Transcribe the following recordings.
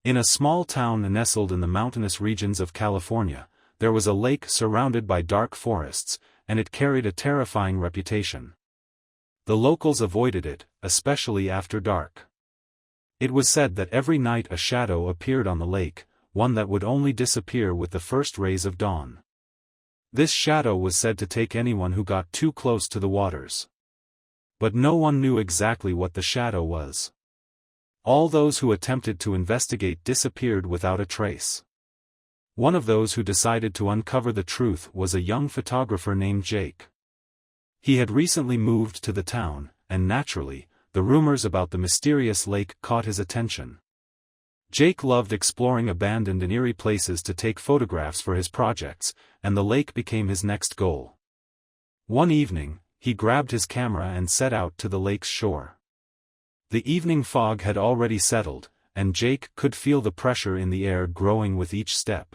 In a small town nestled in the mountainous regions of California, there was a lake surrounded by dark forests, and it carried a terrifying reputation. The locals avoided it, especially after dark. It was said that every night a shadow appeared on the lake, one that would only disappear with the first rays of dawn. This shadow was said to take anyone who got too close to the waters. But no one knew exactly what the shadow was. All those who attempted to investigate disappeared without a trace. One of those who decided to uncover the truth was a young photographer named Jake. He had recently moved to the town, and naturally, the rumors about the mysterious lake caught his attention. Jake loved exploring abandoned and eerie places to take photographs for his projects, and the lake became his next goal. One evening, he grabbed his camera and set out to the lake's shore. The evening fog had already settled, and Jake could feel the pressure in the air growing with each step.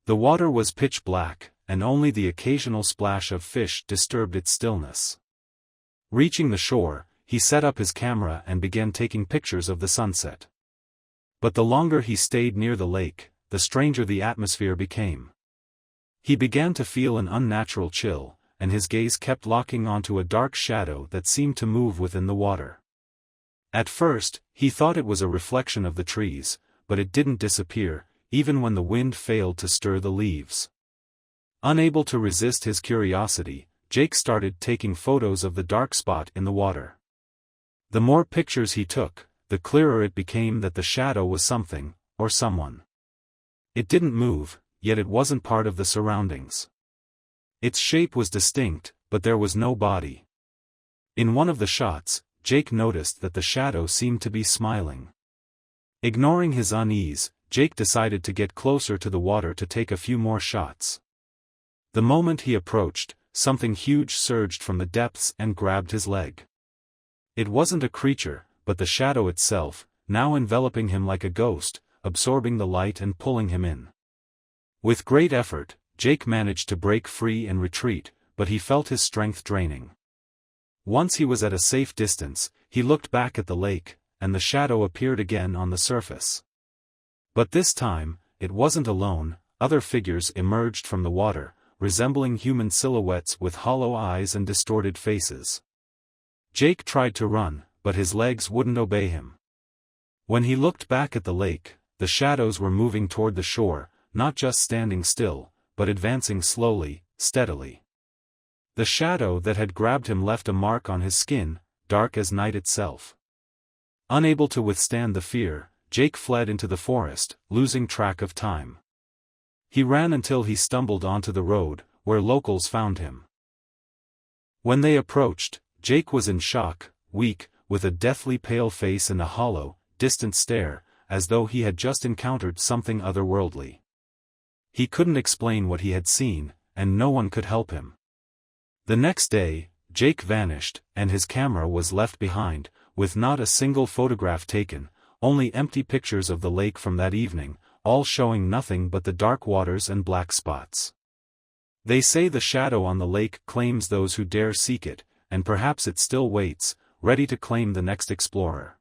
The water was pitch black, and only the occasional splash of fish disturbed its stillness. Reaching the shore, he set up his camera and began taking pictures of the sunset. But the longer he stayed near the lake, the stranger the atmosphere became. He began to feel an unnatural chill, and his gaze kept locking onto a dark shadow that seemed to move within the water. At first, he thought it was a reflection of the trees, but it didn't disappear, even when the wind failed to stir the leaves. Unable to resist his curiosity, Jake started taking photos of the dark spot in the water. The more pictures he took, the clearer it became that the shadow was something, or someone. It didn't move, yet it wasn't part of the surroundings. Its shape was distinct, but there was no body. In one of the shots, Jake noticed that the shadow seemed to be smiling. Ignoring his unease, Jake decided to get closer to the water to take a few more shots. The moment he approached, something huge surged from the depths and grabbed his leg. It wasn't a creature, but the shadow itself, now enveloping him like a ghost, absorbing the light and pulling him in. With great effort, Jake managed to break free and retreat, but he felt his strength draining. Once he was at a safe distance, he looked back at the lake, and the shadow appeared again on the surface. But this time, it wasn't alone. Other figures emerged from the water, resembling human silhouettes with hollow eyes and distorted faces. Jake tried to run, but his legs wouldn't obey him. When he looked back at the lake, the shadows were moving toward the shore, not just standing still, but advancing slowly, steadily. The shadow that had grabbed him left a mark on his skin, dark as night itself. Unable to withstand the fear, Jake fled into the forest, losing track of time. He ran until he stumbled onto the road, where locals found him. When they approached, Jake was in shock, weak, with a deathly pale face and a hollow, distant stare, as though he had just encountered something otherworldly. He couldn't explain what he had seen, and no one could help him. The next day, Jake vanished, and his camera was left behind, with not a single photograph taken, only empty pictures of the lake from that evening, all showing nothing but the dark waters and black spots. They say the shadow on the lake claims those who dare seek it, and perhaps it still waits, ready to claim the next explorer.